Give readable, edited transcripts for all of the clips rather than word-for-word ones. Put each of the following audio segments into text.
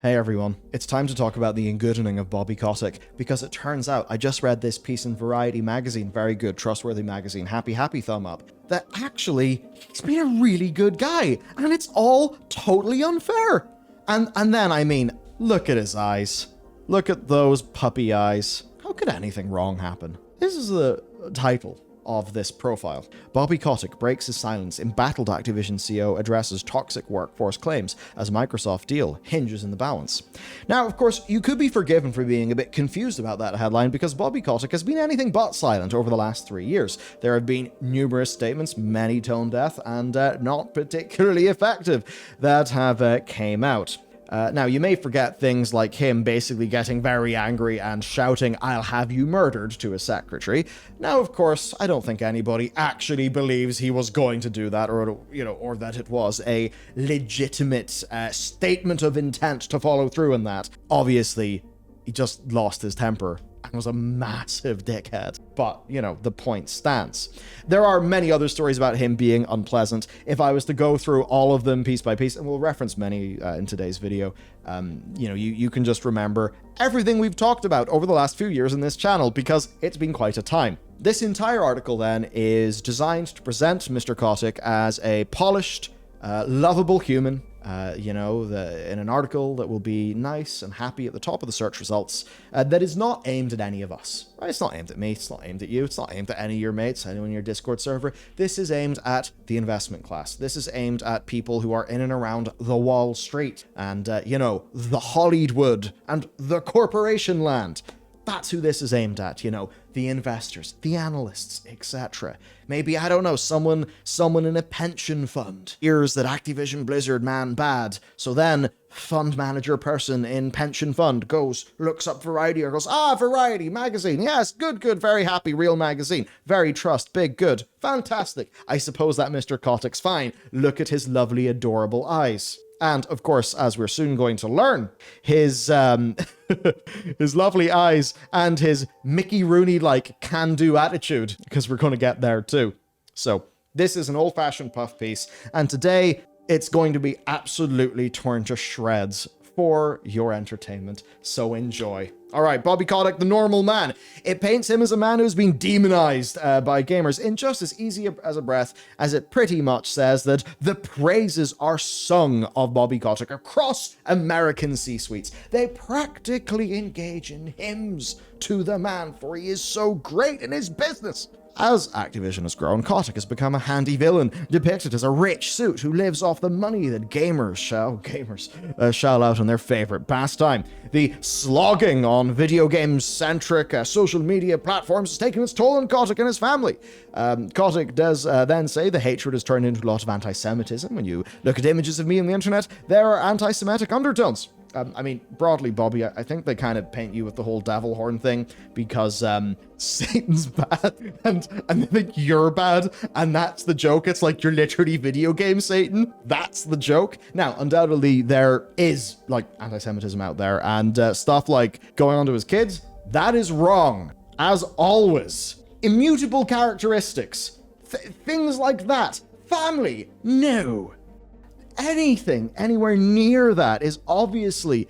Hey everyone, it's time to talk about the ingoodening of Bobby Kotick, because it turns out I just read this piece in Variety magazine, very good, trustworthy magazine, happy thumb up, that actually he's been a really good guy, and it's all totally unfair. And then, I mean, look at his eyes. Look at those puppy eyes. How could anything wrong happen? This is the title of this profile. Bobby Kotick breaks his silence. Embattled Activision CEO addresses toxic workforce claims as Microsoft deal hinges in the balance. Now, of course, you could be forgiven for being a bit confused about that headline because Bobby Kotick has been anything but silent over the last 3 years. There have been numerous statements, many tone deaf and not particularly effective, that have came out. Now, you may forget things like him basically getting very angry and shouting, "I'll have you murdered," to his secretary. Now, of course, I don't think anybody actually believes he was going to do that, or that it was a legitimate statement of intent to follow through in that. Obviously, he just lost his temper and was a massive dickhead. But, the point stands. There are many other stories about him being unpleasant. If I was to go through all of them piece by piece, and we'll reference many in today's video, you can just remember everything we've talked about over the last few years in this channel, because it's been quite a time. This entire article, then, is designed to present Mr. Kotick as a polished, lovable human, in an article that will be nice and happy at the top of the search results, that is not aimed at any of us. Right? It's not aimed at me, it's not aimed at you, it's not aimed at any of your mates, anyone in your Discord server. This is aimed at the investment class. This is aimed at people who are in and around the Wall Street and, the Hollywood and the corporation land. That's who this is aimed at, the investors, the analysts, etc. Maybe, I don't know, someone in a pension fund hears that Activision Blizzard man bad, so then fund manager person in pension fund looks up Variety or goes, Variety magazine, yes, good, very happy, real magazine, very trust, big, good, fantastic. I suppose that Mr. Kotick's fine. Look at his lovely, adorable eyes. And, of course, as we're soon going to learn, his his lovely eyes and his Mickey Rooney-like can-do attitude, because we're going to get there too. So, this is an old-fashioned puff piece, and today it's going to be absolutely torn to shreds for your entertainment, so enjoy. All right, Bobby Kotick, the normal man. It paints him as a man who's been demonized by gamers in just as easy as a breath as it pretty much says that the praises are sung of Bobby Kotick across American C-suites. They practically engage in hymns to the man, for he is so great in his business. As Activision has grown, Kotick has become a handy villain, depicted as a rich suit who lives off the money that gamers shell out on their favorite pastime. The slogging on video game-centric social media platforms has taken its toll on Kotick and his family. Kotick does then say the hatred has turned into a lot of anti-Semitism. When you look at images of me on the internet, there are anti-Semitic undertones. Broadly, Bobby, I think they kind of paint you with the whole devil horn thing because Satan's bad and they think you're bad, and that's the joke. It's like you're literally video game Satan. That's the joke. Now, undoubtedly, there is anti-Semitism out there and stuff like going on to his kids. That is wrong, as always. Immutable characteristics, things like that. Family, no. Anything anywhere near that is obviously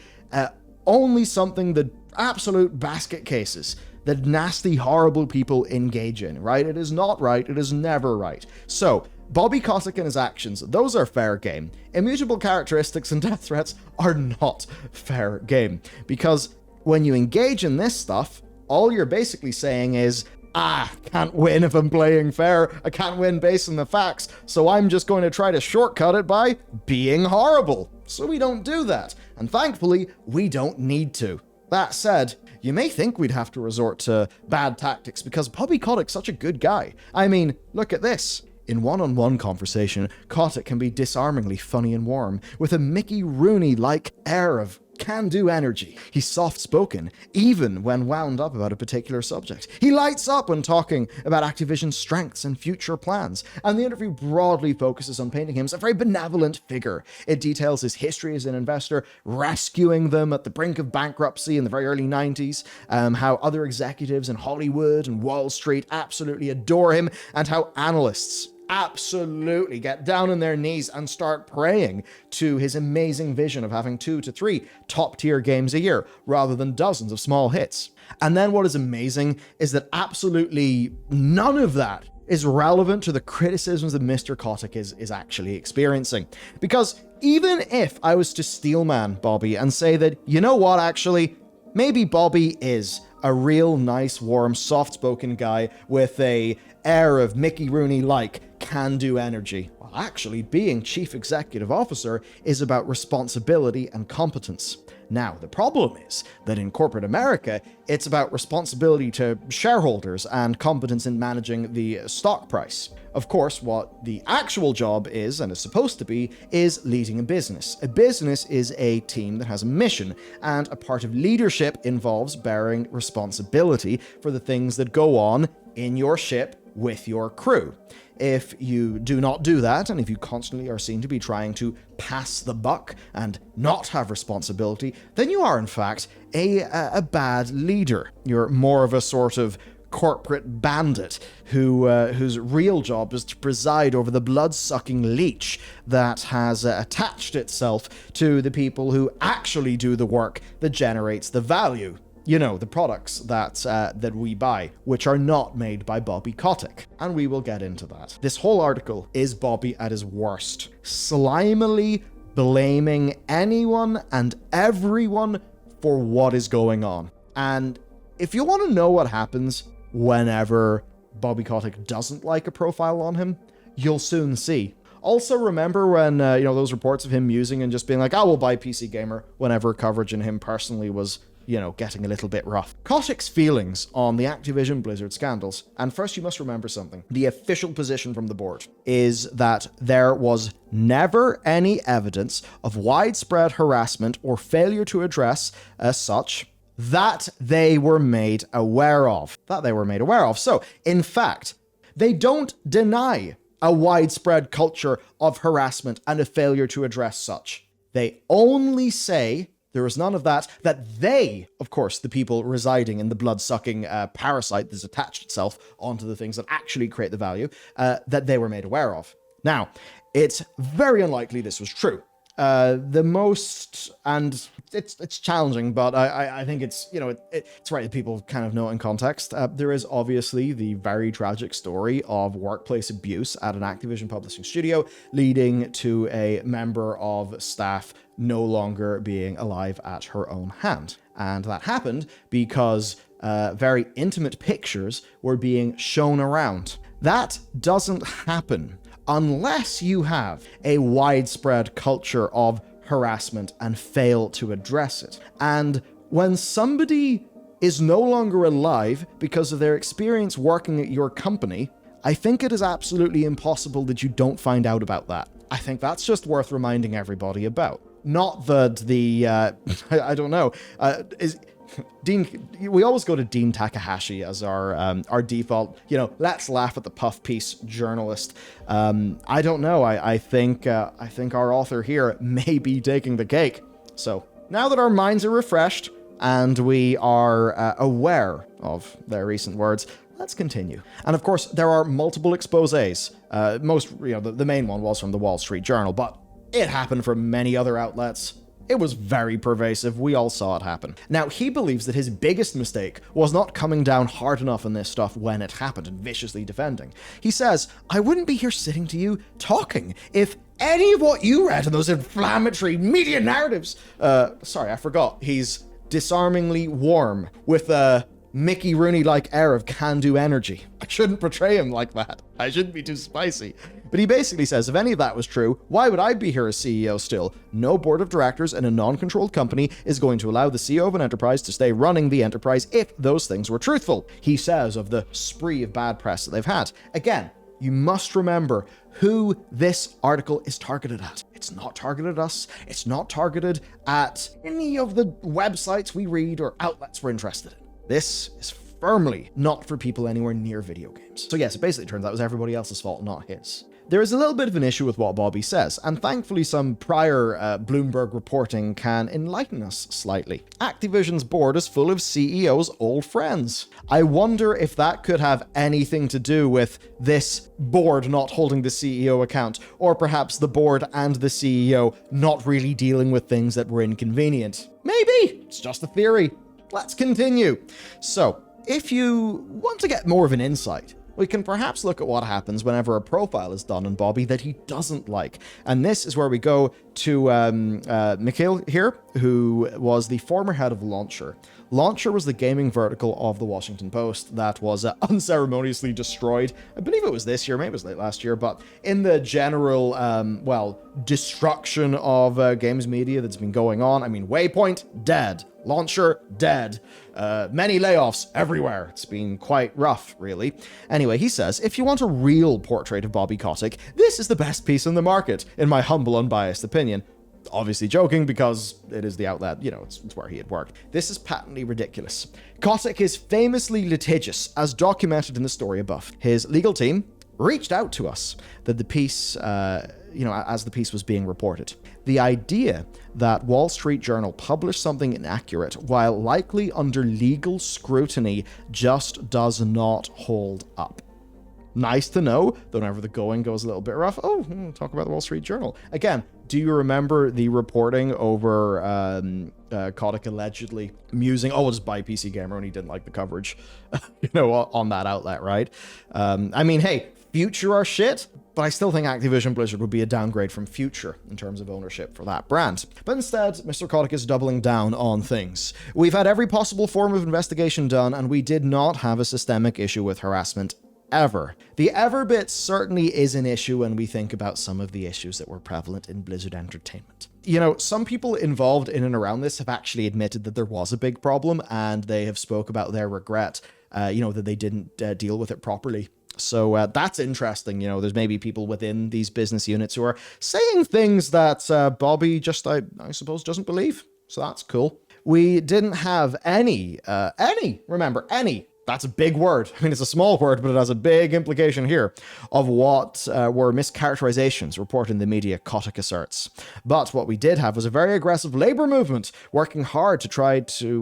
only something that absolute basket cases that nasty, horrible people engage in, right? It is not right. It is never right. So, Bobby Kotick and his actions, those are fair game. Immutable characteristics and death threats are not fair game. Because when you engage in this stuff, all you're basically saying is, can't win if I'm playing fair. I can't win based on the facts, so I'm just going to try to shortcut it by being horrible. So we don't do that, and thankfully, we don't need to. That said, you may think we'd have to resort to bad tactics because Bobby Kotick's such a good guy. I mean, look at this. In one-on-one conversation, Kotick can be disarmingly funny and warm, with a Mickey Rooney-like air of can-do energy. He's soft-spoken, even when wound up about a particular subject. He lights up when talking about Activision's strengths and future plans, and the interview broadly focuses on painting him as a very benevolent figure. It details his history as an investor, rescuing them at the brink of bankruptcy in the very early 90s, how other executives in Hollywood and Wall Street absolutely adore him, and how analysts absolutely get down on their knees and start praying to his amazing vision of having 2 to 3 top-tier games a year, rather than dozens of small hits. And then what is amazing is that absolutely none of that is relevant to the criticisms that Mr. Kotick is actually experiencing. Because even if I was to steelman Bobby and say that, you know what, actually, maybe Bobby is a real nice, warm, soft-spoken guy with a air of Mickey Rooney-like can-do energy. Well, actually, being chief executive officer is about responsibility and competence. Now, the problem is that in corporate America, it's about responsibility to shareholders and competence in managing the stock price. Of course, what the actual job is, and is supposed to be, is leading a business. A business is a team that has a mission, and a part of leadership involves bearing responsibility for the things that go on in your ship with your crew. If you do not do that, and if you constantly are seen to be trying to pass the buck and not have responsibility, then you are, in fact, a bad leader. You're more of a sort of corporate bandit whose real job is to preside over the blood-sucking leech that has attached itself to the people who actually do the work that generates the value. You know, the products that we buy, which are not made by Bobby Kotick. And we will get into that. This whole article is Bobby at his worst, slimily blaming anyone and everyone for what is going on. And if you want to know what happens whenever Bobby Kotick doesn't like a profile on him, you'll soon see. Also, remember when, those reports of him musing and just being like, we'll buy PC Gamer, whenever coverage in him personally was, getting a little bit rough. Kotick's feelings on the Activision Blizzard scandals, and first you must remember something. The official position from the board is that there was never any evidence of widespread harassment or failure to address as such that they were made aware of. So, in fact, they don't deny a widespread culture of harassment and a failure to address such. They only say there is none of that they, of course, the people residing in the blood-sucking parasite that's attached itself onto the things that actually create the value, that they were made aware of. Now, it's very unlikely this was true. It's challenging, but I think it's right that people kind of know it in context. There is obviously the very tragic story of workplace abuse at an Activision publishing studio, leading to a member of staff no longer being alive at her own hand. And that happened because very intimate pictures were being shown around. That doesn't happen unless you have a widespread culture of harassment and fail to address it. And when somebody is no longer alive because of their experience working at your company, I think it is absolutely impossible that you don't find out about that. I think that's just worth reminding everybody about. Not that the, I don't know, Dean, we always go to Dean Takahashi as our default, let's laugh at the puff piece journalist. I don't know. I think our author here may be taking the cake. So now that our minds are refreshed and we are aware of their recent words, let's continue. And of course, there are multiple exposés. The main one was from the Wall Street Journal, but it happened from many other outlets. It was very pervasive. We all saw it happen. Now, he believes that his biggest mistake was not coming down hard enough on this stuff when it happened and viciously defending. He says, I wouldn't be here sitting to you talking if any of what you read in those inflammatory media narratives. Sorry, I forgot. He's disarmingly warm with a Mickey Rooney-like air of can-do energy. I shouldn't portray him like that. I shouldn't be too spicy. But he basically says, if any of that was true, why would I be here as CEO still? No board of directors in a non-controlled company is going to allow the CEO of an enterprise to stay running the enterprise if those things were truthful. He says of the spree of bad press that they've had. Again, you must remember who this article is targeted at. It's not targeted at us. It's not targeted at any of the websites we read or outlets we're interested in. This is firmly not for people anywhere near video games. So yes, it basically turns out it was everybody else's fault, not his. there is a little bit of an issue with what Bobby says, and thankfully some prior Bloomberg reporting can enlighten us slightly. Activision's board is full of CEO's old friends. I wonder if that could have anything to do with this board not holding the CEO account, or perhaps the board and the CEO not really dealing with things that were inconvenient. Maybe! It's just a theory. Let's continue. So, if you want to get more of an insight, we can perhaps look at what happens whenever a profile is done on Bobby that he doesn't like. And this is where we go to Mikhail here, who was the former head of Launcher. Launcher was the gaming vertical of the Washington Post that was unceremoniously destroyed. I believe it was this year, maybe it was late last year, but in the general, destruction of games media that's been going on. I mean, Waypoint, dead. Launcher, dead. Many layoffs everywhere. It's been quite rough, really. Anyway, he says, if you want a real portrait of Bobby Kotick, this is the best piece in the market, in my humble, unbiased opinion. Obviously joking, because it is the outlet, it's where he had worked. This is patently ridiculous. Kotick is famously litigious, as documented in the story above. His legal team reached out to us that the piece, as the piece was being reported. The idea that Wall Street Journal published something inaccurate while likely under legal scrutiny just does not hold up. Nice to know that whenever the going goes a little bit rough, talk about the Wall Street Journal. Again, do you remember the reporting over Kotick allegedly musing, we'll just buy PC Gamer, and he didn't like the coverage, on that outlet, right? Hey, Future are shit, but I still think Activision Blizzard would be a downgrade from Future in terms of ownership for that brand. But instead, Mr. Kotick is doubling down on things. We've had every possible form of investigation done, and we did not have a systemic issue with harassment ever. The ever bit certainly is an issue when we think about some of the issues that were prevalent in Blizzard Entertainment. Some people involved in and around this have actually admitted that there was a big problem, and they have spoke about their regret, that they didn't deal with it properly. So that's interesting. There's maybe people within these business units who are saying things that Bobby just, I suppose, doesn't believe. So that's cool. We didn't have any, that's a big word. It's a small word, but it has a big implication here of what were mischaracterizations reported in the media, Kotick asserts. But what we did have was a very aggressive labor movement working hard to try to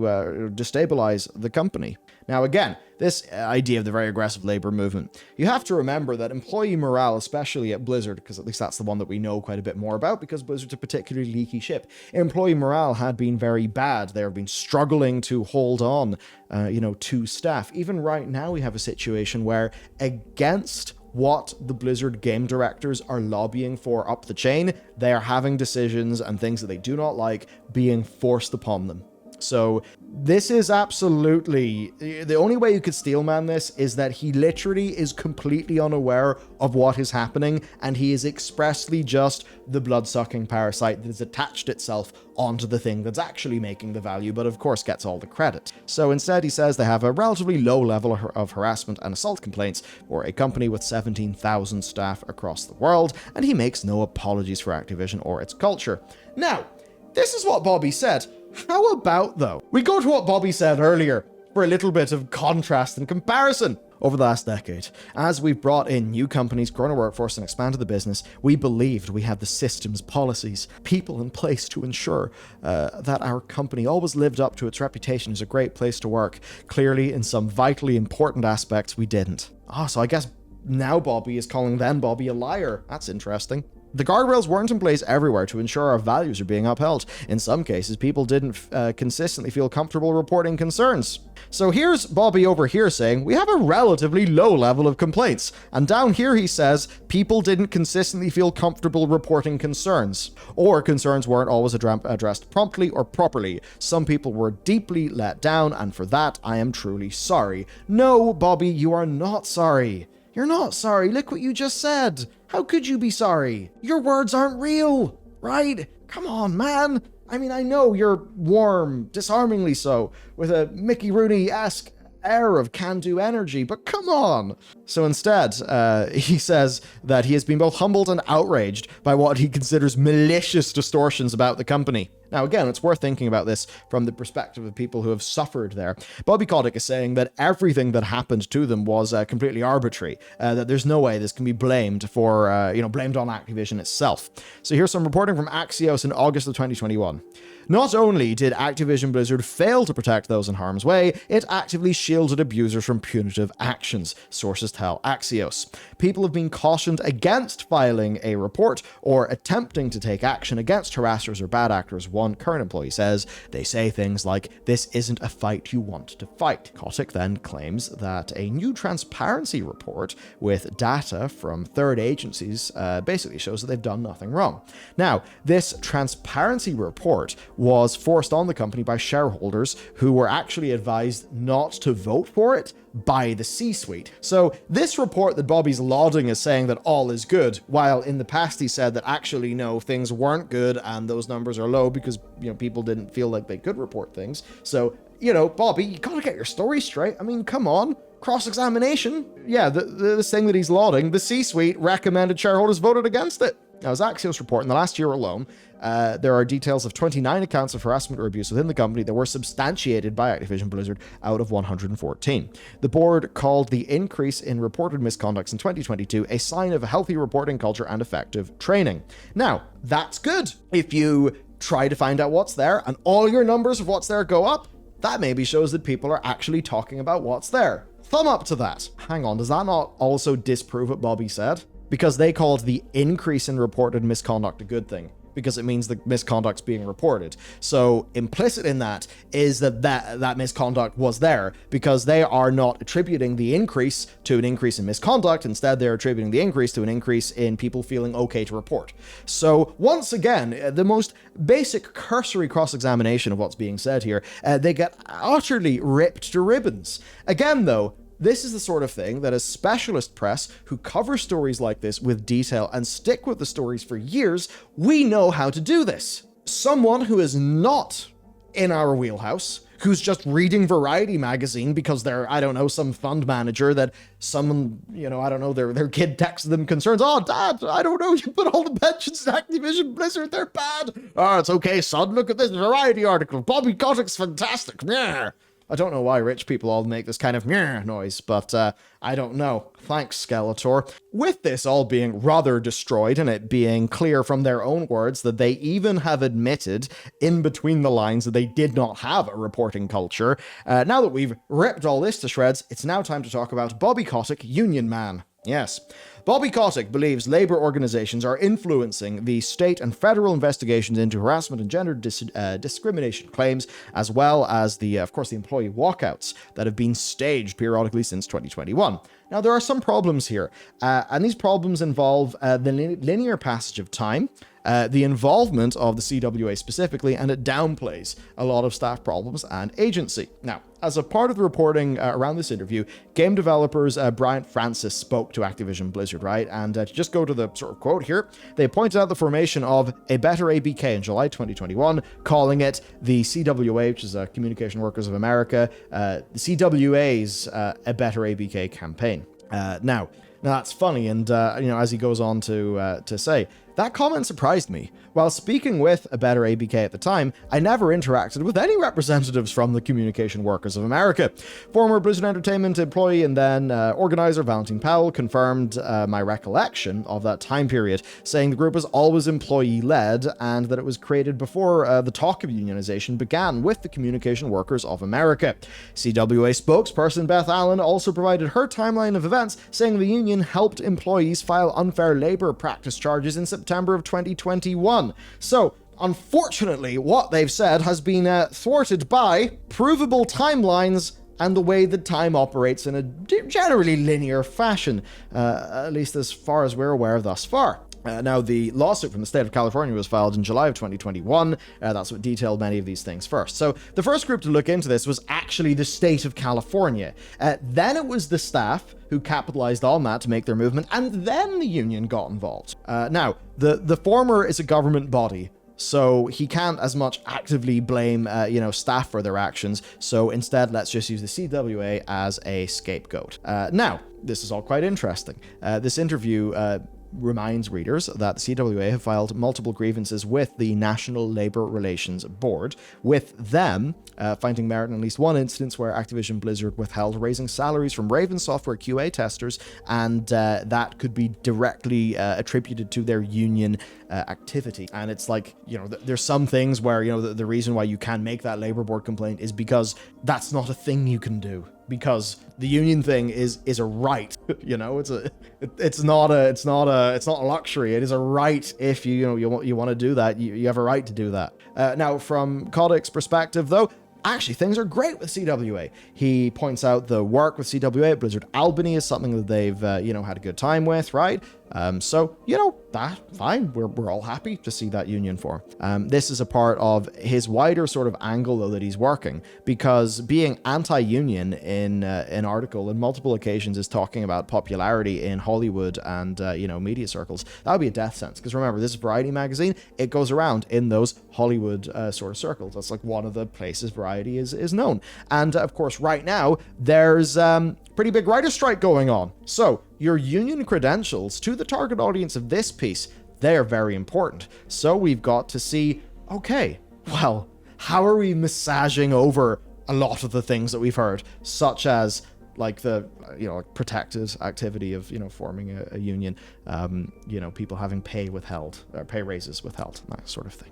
destabilize the company. Now, again, this idea of the very aggressive labor movement, you have to remember that employee morale, especially at Blizzard, because at least that's the one that we know quite a bit more about, because Blizzard's a particularly leaky ship, employee morale had been very bad. They have been struggling to hold on, to staff. Even right now, we have a situation where, against what the Blizzard game directors are lobbying for up the chain, they are having decisions and things that they do not like being forced upon them. So this is absolutely, the only way you could steelman this is that he literally is completely unaware of what is happening, and he is expressly just the blood-sucking parasite that has attached itself onto the thing that's actually making the value, but of course gets all the credit. So instead he says they have a relatively low level of harassment and assault complaints for a company with 17,000 staff across the world, and he makes no apologies for Activision or its culture. Now, this is what Bobby said. How about, though, we go to what Bobby said earlier for a little bit of contrast and comparison. Over the last decade, as we've brought in new companies, grown our workforce, and expanded the business, we believed we had the systems, policies, people in place to ensure that our company always lived up to its reputation as a great place to work. Clearly, in some vitally important aspects, we didn't. So I guess now Bobby is calling then Bobby a liar. That's interesting. The guardrails weren't in place everywhere to ensure our values are being upheld. In some cases, people didn't consistently feel comfortable reporting concerns. So here's Bobby over here saying, we have a relatively low level of complaints. And down here he says, people didn't consistently feel comfortable reporting concerns. Or concerns weren't always addressed promptly or properly. Some people were deeply let down, and for that, I am truly sorry. No, Bobby, you are not sorry. You're not sorry. Look what you just said. How could you be sorry? Your words aren't real, right? Come on, man. I know you're warm, disarmingly so, with a Mickey Rooney-esque air of can-do energy, but come on. So instead, he says that he has been both humbled and outraged by what he considers malicious distortions about the company. Now, again, it's worth thinking about this from the perspective of people who have suffered there. Bobby Kotick is saying that everything that happened to them was completely arbitrary, that there's no way this can be blamed for, blamed on Activision itself. So here's some reporting from Axios in August of 2021. Not only did Activision Blizzard fail to protect those in harm's way, it actively shielded abusers from punitive actions, sources tell Axios. People have been cautioned against filing a report or attempting to take action against harassers or bad actors, one current employee says. They say things like, "This isn't a fight you want to fight." Kotick then claims that a new transparency report with data from third agencies basically shows that they've done nothing wrong. Now, this transparency report was forced on the company by shareholders who were actually advised not to vote for it by the C-suite. So this report that Bobby's lauding is saying that all is good, while in the past he said that actually no, things weren't good and those numbers are low because people didn't feel like they could report things. So Bobby, you gotta get your story straight. I mean, come on. Cross-examination. Yeah, this thing that he's lauding, the C-suite recommended shareholders voted against it. Now, as Axios report, in the last year alone, there are details of 29 accounts of harassment or abuse within the company that were substantiated by Activision Blizzard out of 114. The board called the increase in reported misconducts in 2022 a sign of a healthy reporting culture and effective training. Now, that's good. If you try to find out what's there and all your numbers of what's there go up, that maybe shows that people are actually talking about what's there. Thumb up to that. Hang on, does that not also disprove what Bobby said? Because they called the increase in reported misconduct a good thing, because it means the misconduct's being reported. So implicit in that is that misconduct was there, because they are not attributing the increase to an increase in misconduct. Instead, they're attributing the increase to an increase in people feeling okay to report. So once again, the most basic cursory cross-examination of what's being said here, they get utterly ripped to ribbons. Again, though, this is the sort of thing that a specialist press who cover stories like this with detail and stick with the stories for years, we know how to do this. Someone who is not in our wheelhouse, who's just reading Variety magazine because they're, some fund manager that someone, their kid texted them concerns. "Oh, Dad, I don't know, you put all the pensions in Activision Blizzard, they're bad." "Oh, it's okay, son, look at this Variety article. Bobby Kotick's fantastic. Yeah." I don't know why rich people all make this kind of meh noise, but I don't know. Thanks, Skeletor. With this all being rather destroyed and it being clear from their own words that they even have admitted in between the lines that they did not have a reporting culture, now that we've ripped all this to shreds, it's now time to talk about Bobby Kotick, Union Man. Yes. Bobby Kotick believes labor organizations are influencing the state and federal investigations into harassment and gender discrimination claims, as well as the employee walkouts that have been staged periodically since 2021. Now, there are some problems here, and these problems involve the linear passage of time, the involvement of the CWA specifically, and it downplays a lot of staff problems and agency. Now, as a part of the reporting around this interview, game developers Bryant Francis spoke to Activision Blizzard, right? And to just go to the sort of quote here, they pointed out the formation of a better ABK in July 2021, calling it the CWA, which is Communication Workers of America, the CWA's A Better ABK campaign. Now that's funny, and as he goes on to say, that comment surprised me. While speaking with a better ABK at the time, I never interacted with any representatives from the Communication Workers of America. Former Blizzard Entertainment employee and then organizer Valentine Powell confirmed my recollection of that time period, saying the group was always employee-led and that it was created before the talk of unionization began with the Communication Workers of America. CWA spokesperson Beth Allen also provided her timeline of events, saying the union helped employees file unfair labor practice charges in September of 2021. So, unfortunately, what they've said has been thwarted by provable timelines and the way that time operates in a generally linear fashion, at least as far as we're aware of thus far. Now, the lawsuit from the state of California was filed in July of 2021. That's what detailed many of these things first. So the first group to look into this was actually the state of California. Then it was the staff who capitalized on that to make their movement, and then the union got involved. Now, the former is a government body, so he can't as much actively blame, staff for their actions. So instead, let's just use the CWA as a scapegoat. Now, this is all quite interesting. This interview reminds readers that the CWA have filed multiple grievances with the National Labor Relations Board, with them finding merit in at least one instance where Activision Blizzard withheld raising salaries from Raven Software QA testers, and that could be directly attributed to their union activity. And it's like, there's some things where, the reason why you can make that labor board complaint is because that's not a thing you can do. Because the union thing is a right, it's not a luxury. It is a right. If you want to do that, you have a right to do that. Now, from Kotick's perspective, though, actually things are great with CWA. He points out the work with CWA at Blizzard Albany is something that they've had a good time with, right? So that fine. We're all happy to see that union form. This is a part of his wider sort of angle, though, that he's working, because being anti-union in an article in multiple occasions is talking about popularity in Hollywood and media circles. That would be a death sentence, because remember, this is Variety magazine. It goes around in those Hollywood sort of circles. That's like one of the places Variety is known. And of course, right now there's pretty big writer strike going on. So your union credentials to the target audience of this piece, they're very important. So we've got to see, okay, well, how are we massaging over a lot of the things that we've heard, such as like the protected activity of forming a union, people having pay withheld, or pay raises withheld, that sort of thing.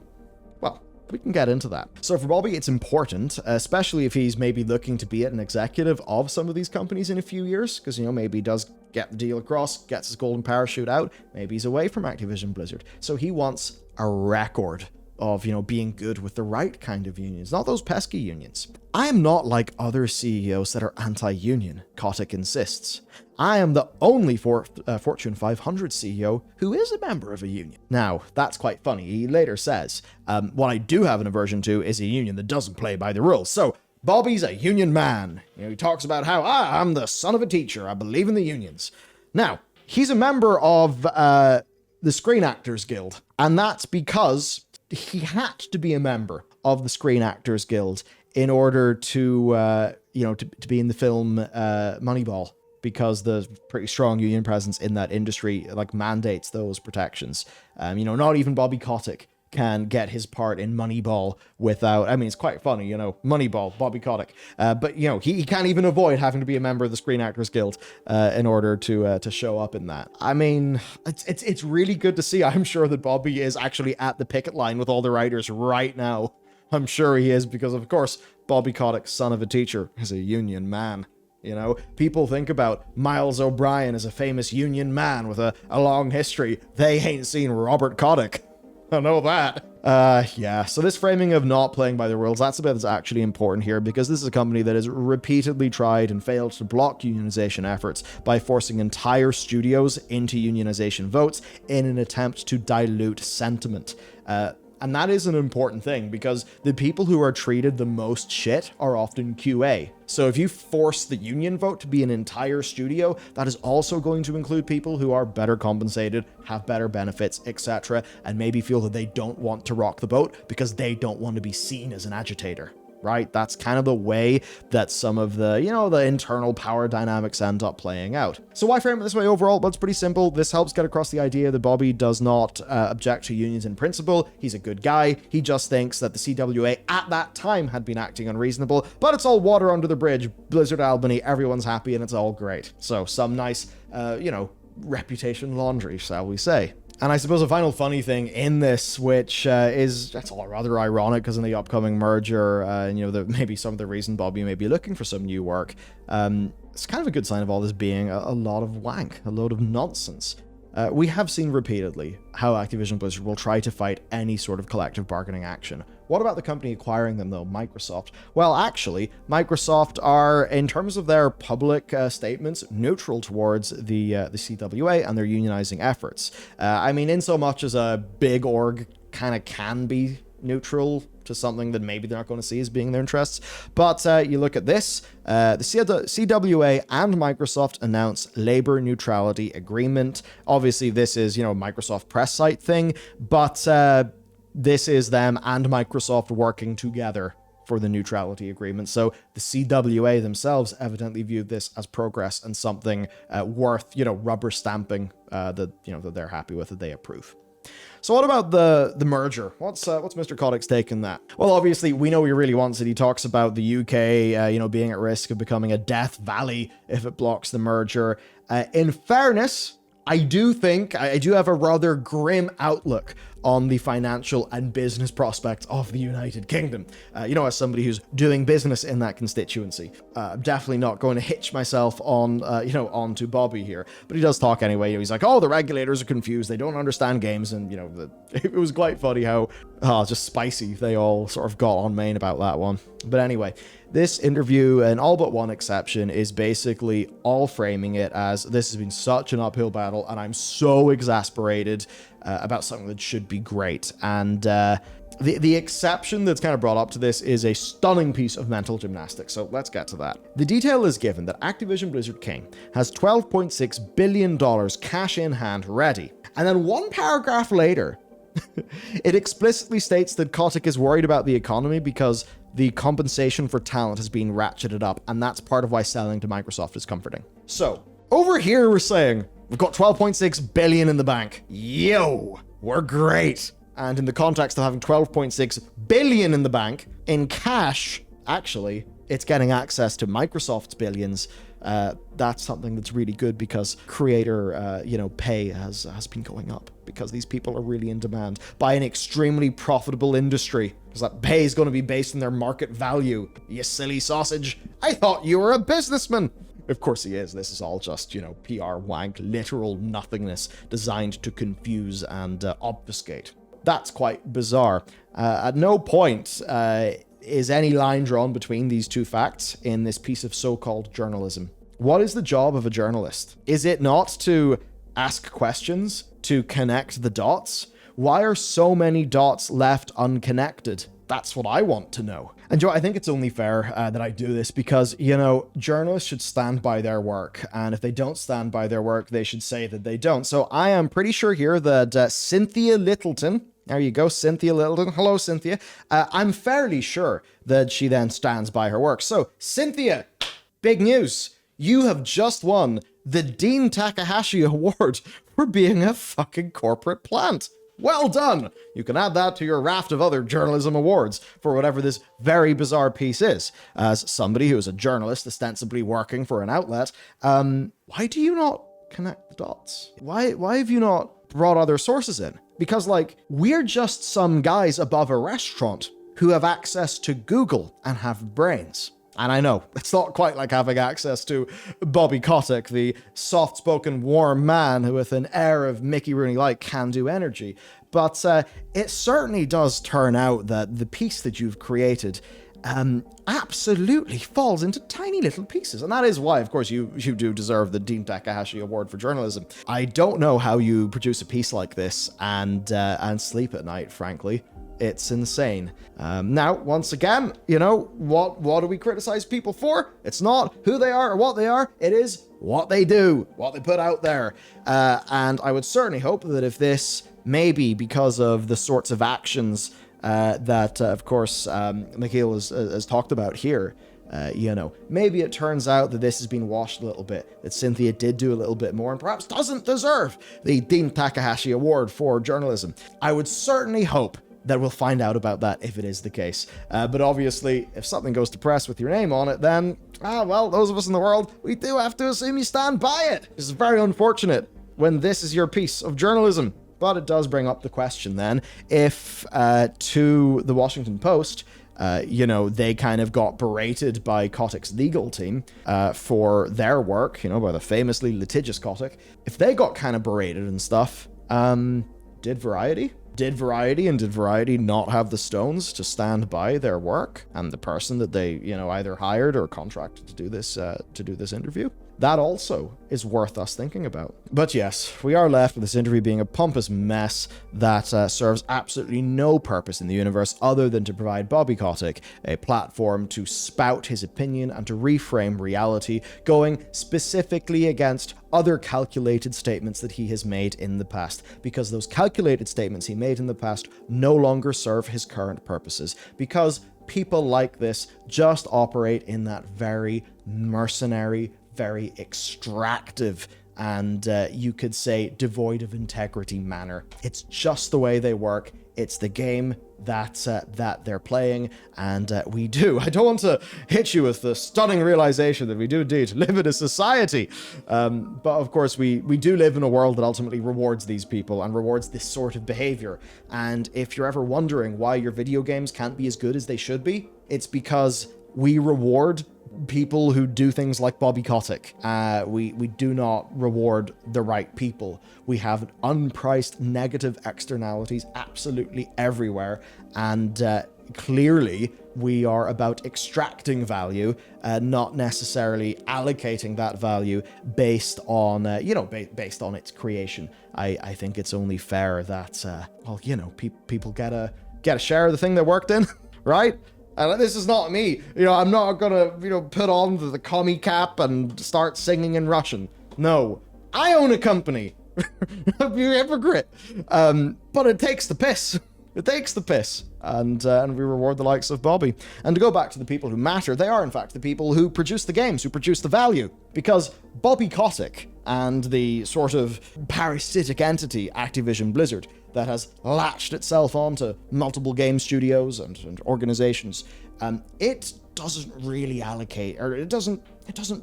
Well, we can get into that. So for Bobby, it's important, especially if he's maybe looking to be an executive of some of these companies in a few years, because, maybe he does get the deal across, gets his golden parachute out, maybe he's away from Activision Blizzard. So he wants a record of, being good with the right kind of unions, not those pesky unions. I am not like other CEOs that are anti-union, Kotick insists. I am the only Fortune 500 CEO who is a member of a union. Now, that's quite funny. He later says, what I do have an aversion to is a union that doesn't play by the rules. So, Bobby's a union man. He talks about how, I'm the son of a teacher. I believe in the unions. Now, he's a member of the Screen Actors Guild, and that's because he had to be a member of the Screen Actors Guild in order to be in the film Moneyball, because the pretty strong union presence in that industry mandates those protections. Not even Bobby Kotick can get his part in Moneyball without, it's quite funny, Moneyball, Bobby Kotick. But he can't even avoid having to be a member of the Screen Actors Guild in order to show up in that. It's really good to see. I'm sure that Bobby is actually at the picket line with all the writers right now. I'm sure he is, because of course, Bobby Kotick, son of a teacher, is a union man. People think about Miles O'Brien as a famous union man with a long history. They ain't seen Robert Kotick. I know that. So this framing of not playing by the rules, that's a bit that's actually important here, because this is a company that has repeatedly tried and failed to block unionization efforts by forcing entire studios into unionization votes in an attempt to dilute sentiment. And that is an important thing, because the people who are treated the most shit are often QA. So if you force the union vote to be an entire studio, that is also going to include people who are better compensated, have better benefits, etc., and maybe feel that they don't want to rock the boat because they don't want to be seen as an agitator. Right? That's kind of the way that some of the, the internal power dynamics end up playing out. So why frame it this way overall? Well, it's pretty simple. This helps get across the idea that Bobby does not object to unions in principle. He's a good guy. He just thinks that the CWA at that time had been acting unreasonable, but it's all water under the bridge. Blizzard Albany, everyone's happy, and it's all great. So some nice, reputation laundry, shall we say. And I suppose a final funny thing in this, which that's all rather ironic, because in the upcoming merger, maybe some of the reason Bobby may be looking for some new work, it's kind of a good sign of all this being a lot of wank, a load of nonsense. We have seen repeatedly how Activision Blizzard will try to fight any sort of collective bargaining action. What about the company acquiring them, though, Microsoft? Well, actually, Microsoft are, in terms of their public statements, neutral towards the CWA and their unionizing efforts. In so much as a big org kind of can be neutral to something that maybe they're not going to see as being their interests. But you look at this, the CWA and Microsoft announce labor neutrality agreement. Obviously, this is, Microsoft press site thing, but this is them and Microsoft working together for the neutrality agreement. So the CWA themselves evidently viewed this as progress and something worth, rubber stamping that they're happy with, that they approve. So what about the merger? What's Mr. Kotick's take on that? Well, obviously, we know he really wants it. He talks about the UK, being at risk of becoming a death valley if it blocks the merger. In fairness, I do have a rather grim outlook on the financial and business prospects of the United Kingdom. As somebody who's doing business in that constituency, I'm definitely not going to hitch myself onto Bobby here. But he does talk anyway. He's like, oh, the regulators are confused. They don't understand games. And, it was quite funny how, just spicy they all sort of got on main about that one. But anyway, this interview, and all but one exception, is basically all framing it as this has been such an uphill battle, and I'm so exasperated about something that should be great. And the exception that's kind of brought up to this is a stunning piece of mental gymnastics. So let's get to that. The detail is given that Activision Blizzard King has $12.6 billion cash in hand ready. And then one paragraph later, it explicitly states that Kotick is worried about the economy because the compensation for talent has been ratcheted up, and that's part of why selling to Microsoft is comforting. So, over here we're saying, we've got 12.6 billion in the bank. Yo, we're great. And in the context of having 12.6 billion in the bank, in cash, actually, it's getting access to Microsoft's billions. That's something that's really good because creator, pay has been going up because these people are really in demand by an extremely profitable industry. Because that pay is going to be based on their market value. You silly sausage. I thought you were a businessman. Of course he is. This is all just, PR wank, literal nothingness designed to confuse and obfuscate. That's quite bizarre. At no point is any line drawn between these two facts in this piece of so-called journalism. What is the job of a journalist? Is it not to ask questions, to connect the dots? Why are so many dots left unconnected? That's what I want to know. And Joe, I think it's only fair that I do this because, journalists should stand by their work. And if they don't stand by their work, they should say that they don't. So I am pretty sure here that Cynthia Littleton, there you go, Cynthia Littleton. Hello, Cynthia. I'm fairly sure that she then stands by her work. So, Cynthia, big news. You have just won the Dean Takahashi Award for being a fucking corporate plant. Well done! You can add that to your raft of other journalism awards for whatever this very bizarre piece is. As somebody who is a journalist ostensibly working for an outlet, why do you not connect the dots? Why have you not brought other sources in? Because, we're just some guys above a restaurant who have access to Google and have brains. And I know, it's not quite like having access to Bobby Kotick, the soft-spoken, warm man who with an air of Mickey Rooney-like can-do energy. But it certainly does turn out that the piece that you've created absolutely falls into tiny little pieces. And that is why, of course, you do deserve the Dean Takahashi Award for Journalism. I don't know how you produce a piece like this and sleep at night, frankly. It's insane. Now, once again, what do we criticize people for? It's not who they are or what they are. It is what they do, what they put out there. And I would certainly hope that if this, maybe because of the sorts of actions that, of course, Mikhail has talked about here, maybe it turns out that this has been washed a little bit, that Cynthia did do a little bit more and perhaps doesn't deserve the Dean Takahashi Award for Journalism. I would certainly hope that we'll find out about that if it is the case. But obviously, if something goes to press with your name on it, then, those of us in the world, we do have to assume you stand by it. This is very unfortunate when this is your piece of journalism. But it does bring up the question then, if to the Washington Post, they kind of got berated by Kotick's legal team for their work, by the famously litigious Kotick. If they got kind of berated and stuff, did Variety? Did Variety not have the stones to stand by their work and the person that they, either hired or contracted to do this interview? That also is worth us thinking about. But yes, we are left with this interview being a pompous mess that serves absolutely no purpose in the universe other than to provide Bobby Kotick a platform to spout his opinion and to reframe reality, going specifically against other calculated statements that he has made in the past, because those calculated statements he made in the past no longer serve his current purposes, because people like this just operate in that very mercenary, very extractive and you could say devoid of integrity manner. It's just the way they work. It's the game that they're playing, and we do. I don't want to hit you with the stunning realization that we do indeed live in a society, but of course we do live in a world that ultimately rewards these people and rewards this sort of behavior. And if you're ever wondering why your video games can't be as good as they should be, it's because we reward people who do things like Bobby Kotick. We do not reward the right people. We have unpriced negative externalities absolutely everywhere, and clearly we are about extracting value, not necessarily allocating that value based on based on its creation. I think it's only fair that people get a share of the thing they worked in, right? And this is not me. I'm not gonna, put on the commie cap and start singing in Russian. No, I own a company. You hypocrite. But it takes the piss. It takes the piss. And we reward the likes of Bobby. And to go back to the people who matter, they are in fact the people who produce the games, who produce the value. Because Bobby Kotick and the sort of parasitic entity, Activision Blizzard, that has latched itself onto multiple game studios and organizations, it doesn't really allocate, or it doesn't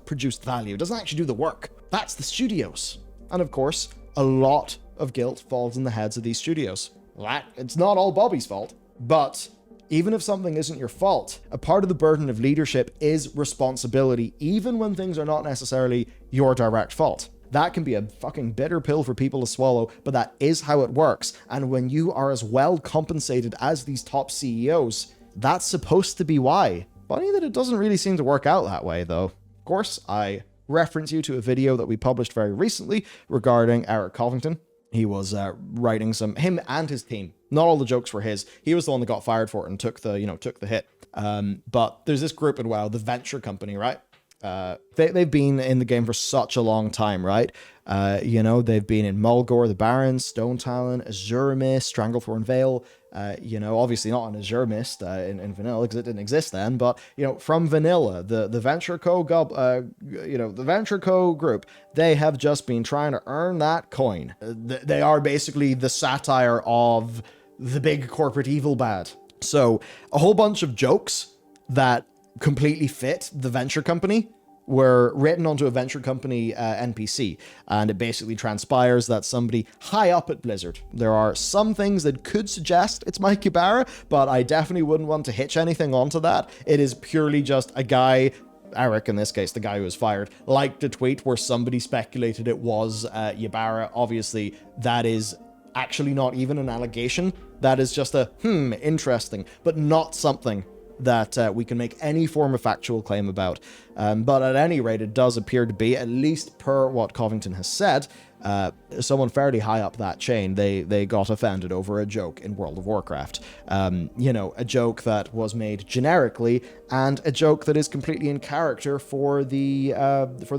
produce value. It doesn't actually do the work. That's the studios. And of course, a lot of guilt falls in the heads of these studios. It's not all Bobby's fault, but even if something isn't your fault, a part of the burden of leadership is responsibility, even when things are not necessarily your direct fault. That can be a fucking bitter pill for people to swallow, but that is how it works. And when you are as well compensated as these top CEOs, that's supposed to be why. Funny that it doesn't really seem to work out that way, though. Of course, I reference you to a video that we published very recently regarding Eric Covington. He was writing him and his team. Not all the jokes were his. He was the one that got fired for it and took the hit. But there's this group in WoW, the Venture Company, right? They've been in the game for such a long time, right? They've been in Mulgore, the Barrens, Stone Talon, Azure Mist, Stranglethorn Vale. Obviously not on Azure Mist in vanilla because it didn't exist then. But from vanilla, the Venture Co. The Venture Co. group, they have just been trying to earn that coin. They are basically the satire of the big corporate evil bad. So a whole bunch of jokes that completely fit the Venture Company were written onto a Venture Company NPC, and it basically transpires that somebody high up at Blizzard. There are some things that could suggest it's Mike Ybarra, but I definitely wouldn't want to hitch anything onto that. It is purely just a guy, Eric in this case, the guy who was fired, liked a tweet where somebody speculated it was Ybarra. Obviously, that is actually not even an allegation. That is just a, interesting, but not something that we can make any form of factual claim about. But at any rate, it does appear to be, at least per what Covington has said, someone fairly high up that chain, they got offended over a joke in World of Warcraft. A joke that was made generically, and a joke that is completely in character for the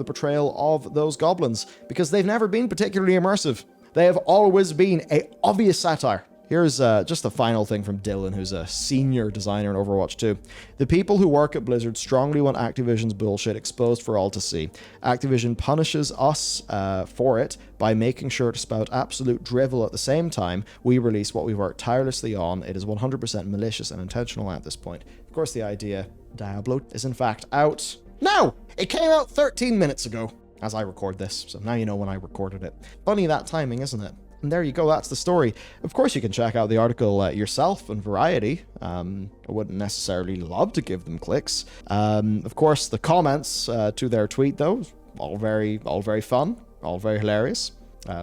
portrayal of those goblins, because they've never been particularly immersive. They have always been a obvious satire. Here's just a final thing from Dylan, who's a senior designer in Overwatch 2. The people who work at Blizzard strongly want Activision's bullshit exposed for all to see. Activision punishes us for it by making sure to spout absolute drivel at the same time we release what we worked tirelessly on. It is 100% malicious and intentional at this point. Of course, the idea, Diablo, is in fact out now. It came out 13 minutes ago as I record this, so now you know when I recorded it. Funny that timing, isn't it? And there you go, that's the story. Of course, you can check out the article yourself on Variety. I wouldn't necessarily love to give them clicks. Of course, the comments to their tweet, though, all very fun, all very hilarious.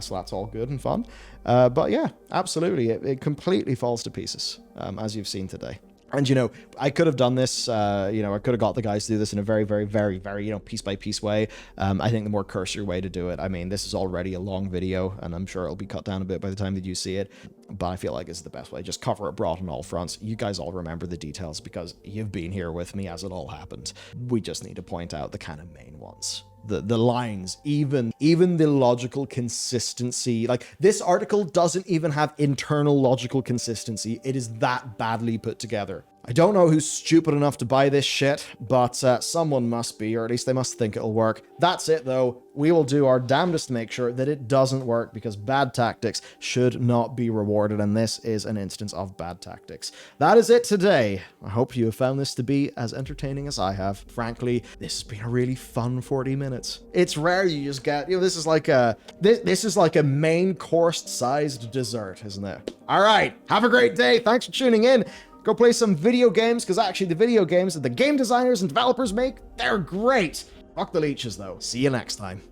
So that's all good and fun. But yeah, absolutely, it completely falls to pieces, as you've seen today. And, I could have done this, I could have got the guys to do this in a very, very, very, very, piece-by-piece way. I think the more cursory way to do it, this is already a long video, and I'm sure it'll be cut down a bit by the time that you see it, but I feel like it's the best way. Just cover it broad on all fronts. You guys all remember the details because you've been here with me as it all happened. We just need to point out the kind of main ones. The lines, even the logical consistency. Like, this article doesn't even have internal logical consistency. It is that badly put together. I don't know who's stupid enough to buy this shit, but someone must be, or at least they must think it'll work. That's it, though. We will do our damnedest to make sure that it doesn't work, because bad tactics should not be rewarded, and this is an instance of bad tactics. That is it today. I hope you have found this to be as entertaining as I have. Frankly, this has been a really fun 40 minutes. It's rare you just get, this is like a main course-sized dessert, isn't it? All right, have a great day. Thanks for tuning in. Go play some video games, because actually the video games that the game designers and developers make, they're great. Fuck the leeches, though. See you next time.